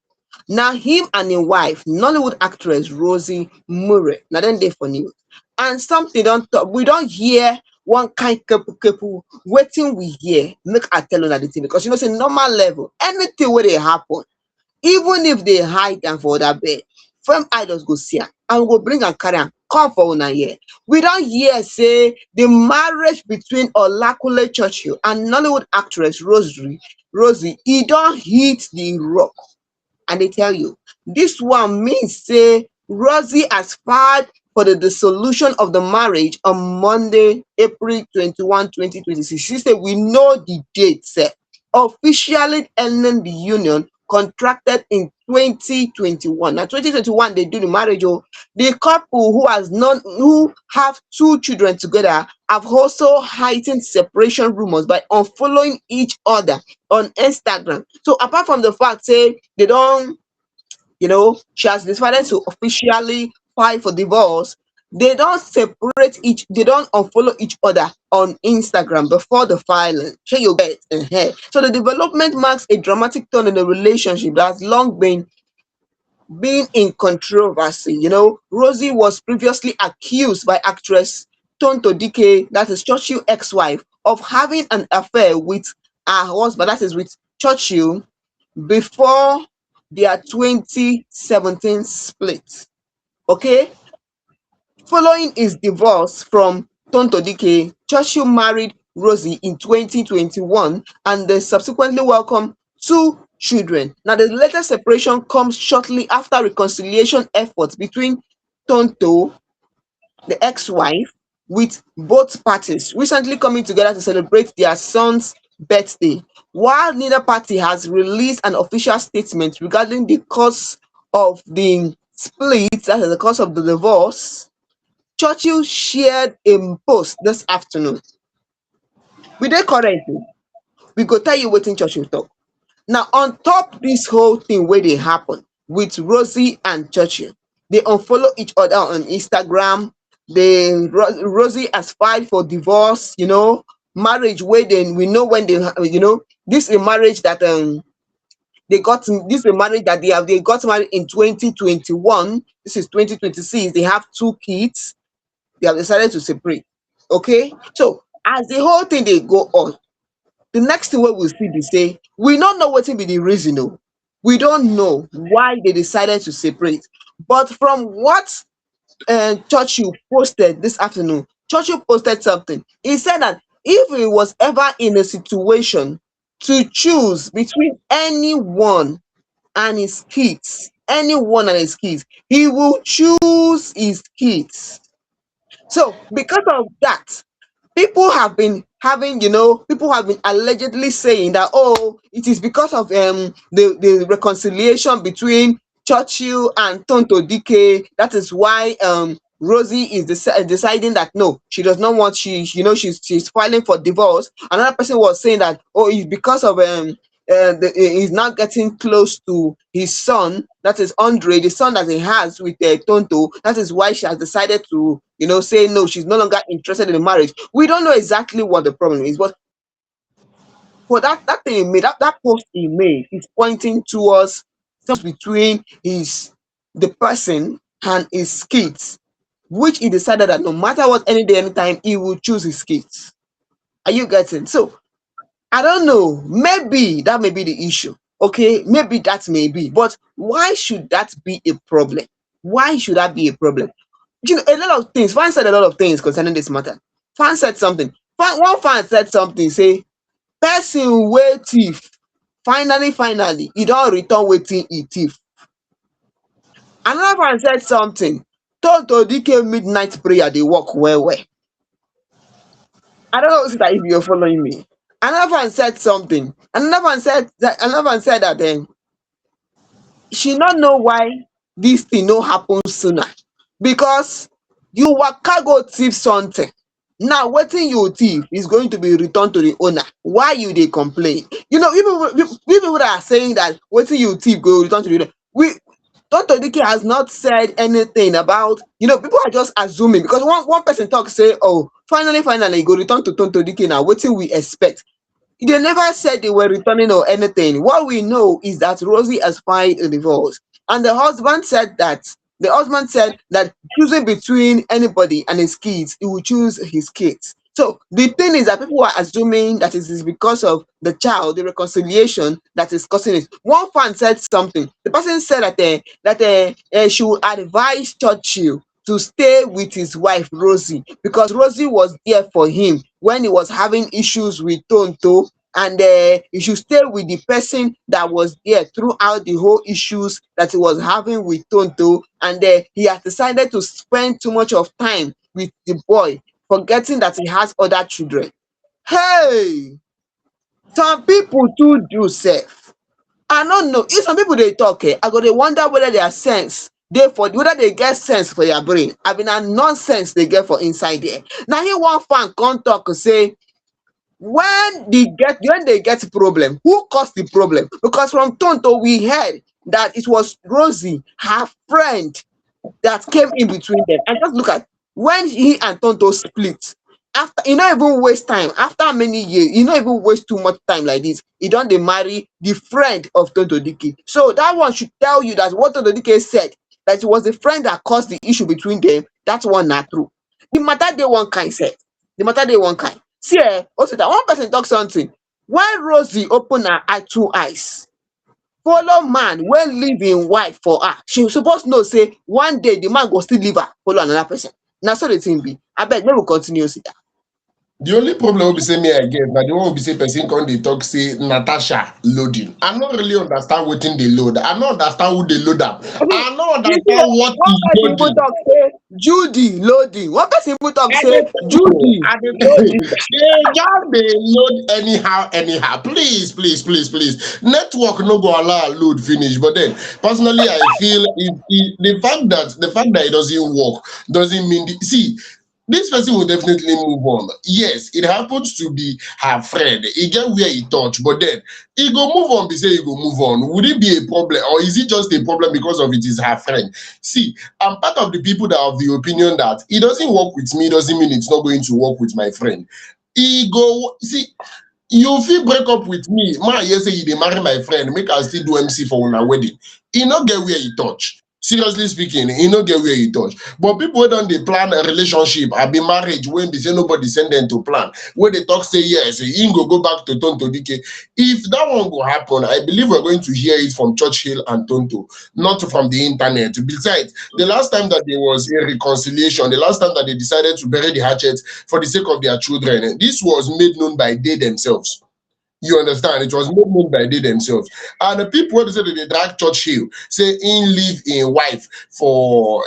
Now him and his wife, Nollywood actress Rosy Meurer. Now then they for news. And something don't talk. We don't hear one kind kepu waiting we hear. Make I tell you that the thing because say normal level, anything where they happen, even if they hide them for that bed, from idols go see am and go bring and carry am come for una here. We don't hear say the marriage between Olakunle Churchill and Nollywood actress Rosy, he don't hit the rock. And they tell you this one means say Rosy has filed for the dissolution of the marriage on Monday, April 21, 2026. She said we know the date set, officially ending the union contracted in 2021. Now 2021 they do the marriage. Oh, the couple who have 2 children together have also heightened separation rumors by unfollowing each other on Instagram. So apart from the fact say they don't, she has decided to officially file for divorce, they don't unfollow each other on Instagram before the filing. Sure you get So the development marks a dramatic turn in the relationship that has long been in controversy. Rosy was previously accused by actress Tonto Dike, that is Churchill ex-wife, of having an affair with her husband, that is with Churchill, before their 2017 split. Okay? Following his divorce from Tonto Dike, Churchill married Rosy in 2021 and they subsequently welcomed 2 children. Now, the latest separation comes shortly after reconciliation efforts between Tonto, the ex-wife, with both parties recently coming together to celebrate their son's birthday. While neither party has released an official statement regarding the cause of the split, that is the cause of the divorce, Churchill shared a post this afternoon. We dey correct. We go tell you wetin Churchill talk. Now, on top this whole thing where they happen with Rosy and Churchill, they unfollow each other on Instagram. Rosy has filed for divorce, marriage where then we know when this is a marriage that this is a marriage that they got married in 2021. This is 2026. They have 2 kids. They have decided to separate. Okay, so as the whole thing they go on, the next thing we will see be say we don't know what will be the reason. No, we don't know why they decided to separate. But from what Churchill posted this afternoon, Churchill posted something. He said that if he was ever in a situation to choose between anyone and his kids, he will choose his kids. So because of that, people have been allegedly saying that, oh, it is because of the reconciliation between Churchill and Tonto Dike. That is why Rosy is deciding that no, she does not want she's filing for divorce. Another person was saying that, oh, it's because of he's not getting close to his son, that is Andre, the son that he has with Tonto. That is why she has decided to say no, she's no longer interested in the marriage. We don't know exactly what the problem is, but for that thing he made, that post he made is pointing towards between the person and his kids, which he decided that no matter what, any day, anytime, he will choose his kids. Are you getting? So I don't know. Maybe that may be the issue. Okay, maybe that may be. But why should that be a problem? Why should that be a problem? A lot of things. Fan said a lot of things concerning this matter. Fan said something. One fan said something. Say, person wey thief. Finally, he don't return wetin he thief. Another fan said something. Tonto Dike midnight prayer they work well. I don't know if you're following me. Another one said something. Another one said that she not know why this thing no happen sooner. Because you waka go thief something. Now wetin you thief is going to be returned to the owner. Why you dey complain? People that are saying that wetin you thief go return to the owner. Dr. Dike has not said anything about, people are just assuming because one person talk say, oh, finally, go return to Tonto Dike now. What do we expect? They never said they were returning or anything. What we know is that Rosy has filed a divorce. And the husband said that choosing between anybody and his kids, he will choose his kids. So the thing is that people are assuming that it is because of the child, the reconciliation that is causing it. One fan said something. The person said that she would advise Churchill to stay with his wife Rosy because Rosy was there for him when he was having issues with Tonto, and he should stay with the person that was there throughout the whole issues that he was having with Tonto, and he has decided to spend too much of time with the boy, forgetting that he has other children. Hey, some people too do self. I don't know if some people they talk, I go they wonder whether their sense whether they get sense for their brain. I mean, a nonsense they get for inside there. Now here one fan come talk and say when they get problem, who caused the problem? Because from Tonto we heard that it was Rosy, her friend, that came in between them. And just look at when he and Tonto split. After you not even waste time, after many years, you not even waste too much time like this. You don't they marry the friend of Tonto Dike. So that one should tell you that what Tonto Dike said, that it was the friend that caused the issue between them. That's one not true. The matter they one kind said. The matter they one kind. See, also that one person talk something. When Rosy open her two eyes, follow man when leaving wife for her, she supposed know say one day the man go still leave her, follow another person. Now so the thing be. I bet we will continue see that. The only problem will be say me again, but the one will be say person come they talk say Natasha loading. I don't really understand what they load. I don't understand who they load up. I don't understand what is loading. Talk say Judy loading. One person will talk say Judy loading. They load anyhow. Please. Network no go allow load finish. But then personally, I feel the fact that it doesn't work doesn't mean see. this person will definitely move on. Yes, it happens to be her friend. He get where he touch, but then he go move on. Be say he go move on. Would it be a problem, or is it just a problem because of it is her friend? See, I'm part of the people that have the opinion that it doesn't work with me doesn't mean it's not going to work with my friend. He go see. You feel break up with me, man. You say you dey marry my friend, make I still do MC for una wedding. He no get where he touch. Seriously speaking, he no get where he touch. But people wey don dey plan a relationship, abi marriage, when they say nobody send them to plan, when they talk say yes, he go back to Tonto Dike. If that one go happen, I believe we're going to hear it from Churchill and Tonto, not from the internet. Besides, the last time that there was a reconciliation, the last time that they decided to bury the hatchet for the sake of their children, this was made known by they themselves. You understand? It was made known by they themselves. And the people who say that they drag Churchill, say in live in wife for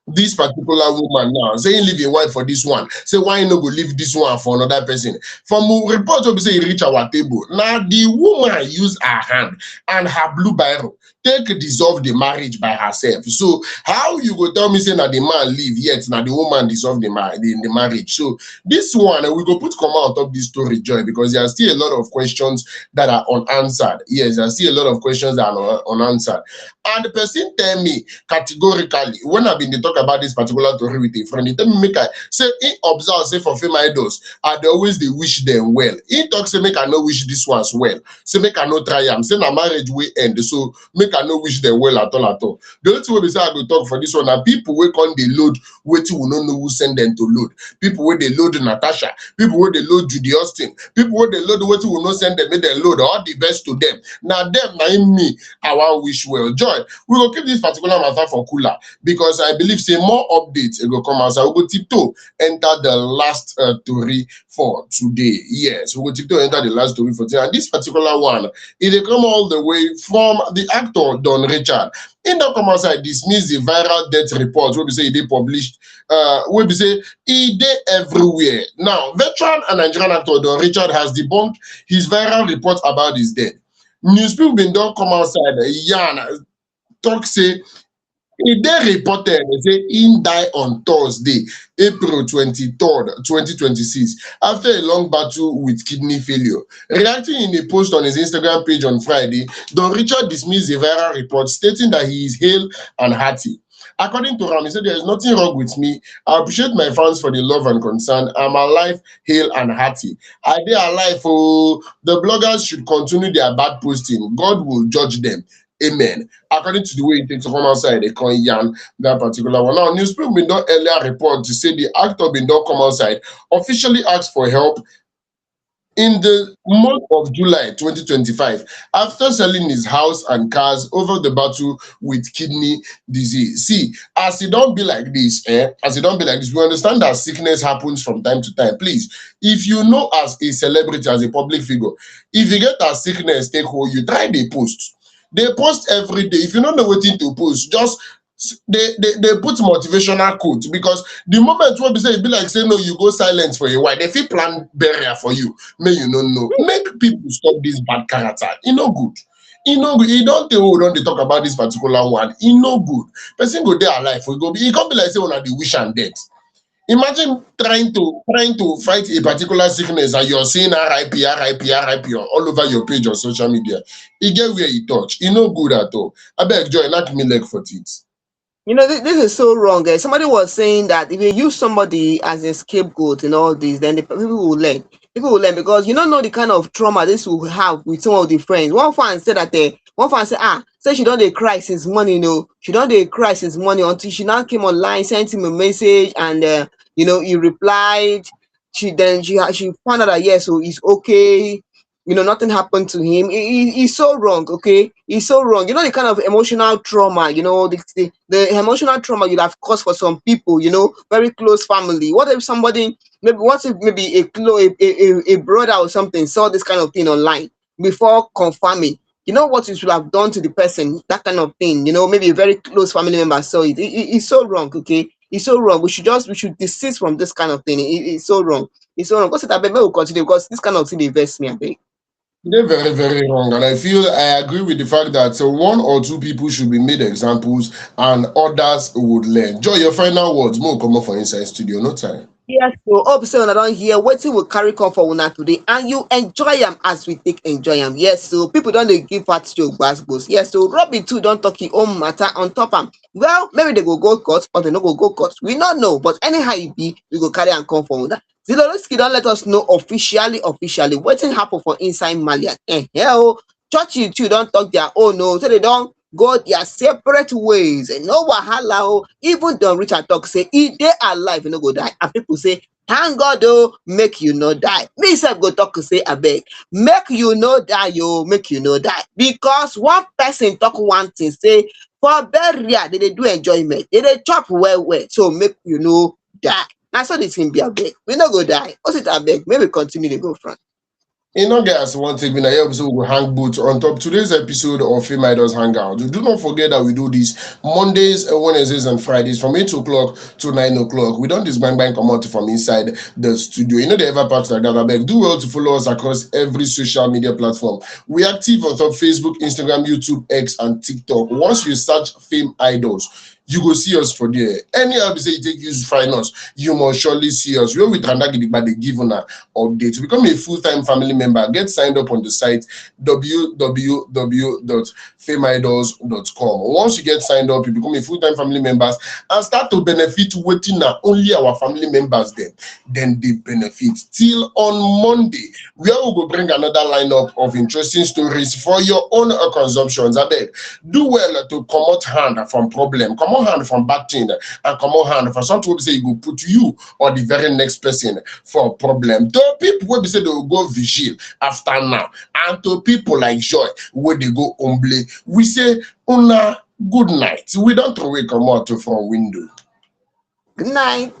this particular woman now, say leave a wife for this one. Say why you no go leave this one for another person? From report we say he reach our table. Now the woman use her hand and her blue biro take dissolve the marriage by herself. So how you go tell me say that the man leave yet now the woman dissolve the marriage? So this one we go put come out of this story, Joy, because there are still a lot of questions that are unanswered. Yes, there are still a lot of questions that are unanswered. And the person tell me categorically when I've been to talk about this particular story with a friend, he tell me make I say he observe say for Fameidols, I they always they wish them well. He talk say make I no wish this one's well. Say make I no try am. Say na marriage will end. So make I no wish them well at all at all. The only thing we say I go talk for this one are people who on the load waiting will not know who send them to load. People where they load Natasha, people where they load Judy Austin, people where they load waiting will not send them, make them load all the best to them. Now them, now me, I want wish well. Joy, we will keep this particular matter for cooler because I believe say more updates will come out. So we go tiptoe enter the last story for today. Yes, we go tiptoe enter the last story for today. And this particular one, it come all the way from the actor Don Richard. In the come outside dismiss the viral death report wey be say they published wey be say e dey everywhere. Now veteran and Nigerian actor Don Richard has debunked his viral report about his death. News people been don come outside yarn talk say e dey reported say he die on Thursday, April 23rd, 2026, after a long battle with kidney failure. Reacting in a post on his Instagram page on Friday, Don Richard dismissed the viral report, stating that he is hale and hearty. According to Ram, he said, "There is nothing wrong with me. I appreciate my fans for the love and concern. I'm alive, hale, and hearty. I dey alive. Oh, the bloggers should continue their bad posting. God will judge them. Amen." According to the way it takes from outside, they call Yan that particular one. Now, newspaper been done earlier report to say the actor been done come outside, officially asked for help in the month of July 2025 after selling his house and cars over the battle with kidney disease. See, as it don't be like this, as it don't be like this, we understand that sickness happens from time to time. Please, if you know as a celebrity, as a public figure, if you get a sickness, take hold, you try the post. They post every day. If you don't know what to post, just they put motivational quote because the moment what we say it be like say no, you go silent for a while. They feel plan barrier for you. May you don't know. Make people stop this bad character. It no good. It no good. You don't they talk about this particular one. It no good. Person go there alive. We go be. It can't be like say one of the wish and death. Imagine trying to fight a particular sickness and you're saying RIP, RIP, RIP all over your page on social media. You get where you touch. It's no good at all. I beg Joy, knock me leg for it. You know, this is so wrong. Somebody was saying that if you use somebody as a scapegoat in all this, then the people will learn. People will learn because you don't know the kind of trauma this will have with some of the friends. One fan said that one fan said, say she don't dey cry since morning, she don't dey cry since morning until she now came online, sent him a message, and he replied. She found out that yes, so it's okay. Nothing happened to him. He's so wrong, okay? He's so wrong. You know the kind of emotional trauma, the emotional trauma you'd have caused for some people, very close family. What if somebody, maybe a brother or something saw this kind of thing online before confirming? You know what it should have done to the person, that kind of thing, maybe a very close family member saw it. It's so wrong, okay? It's so wrong. We should desist from this kind of thing. It's so wrong. It's so wrong. Because we'll continue because this kind of thing invests me, I think. They're very, very wrong. And I feel I agree with the fact that one or two people should be made examples and others would learn. Joy, your final words. More come up for inside studio, no time. Yes, so hope say una don hear wetin we carry come for una today and you enjoy am as we take enjoy am. Yes, so people don dey give part to gbas. Yes, so Robbie too don talk him own matter on top am. Well, maybe they go court or they no go court. We no know, but anyhow e be, we go carry am come for una. Zinoleesky don let us know officially wetin happen for inside Marlian. Oh, Churchill too don talk their own o, so they don go their separate ways. No wahala o. Even Don Richard talk say e dey alive, e no go die, and people say thank God o, make you no die. Me sef go talk say abeg make you no die o, make you no die, because one person talk one thing say for burial they dey do enjoyment, they dey chop well well, so make you no die. Na so the thing be. Abeg we no go die. What's it? Abeg make we continue dey go front. You know, guys, one thing, I episode will hang boots on top today's episode of Fameidols Hangout. Do not forget that we do this Mondays, Wednesdays, and Fridays from 8 o'clock to 9 o'clock. We don't just bang come out from inside the studio. You know, the ever parts like that. I beg, do well to follow us across every social media platform. We active on top Facebook, Instagram, YouTube, X, and TikTok. Once you search Fame Idols, you go see us for there. Any say you take use find us, you must surely see us. Where we transact by the given update. To become a full-time family member, get signed up on the site www.fameidols.com. Once you get signed up, you become a full-time family member and start to benefit waiting now only our family members then they benefit. Till on Monday, where we will bring another lineup of interesting stories for your own consumptions. I beg, do well to come out hand from problem. Come on hand from bad thing and come on hand for something we say you go put you or the very next person for a problem. To people will be say they will go vigil after now, and to people like Joy where they go humble, we say una good night. We don't throw away come out from window. Good night.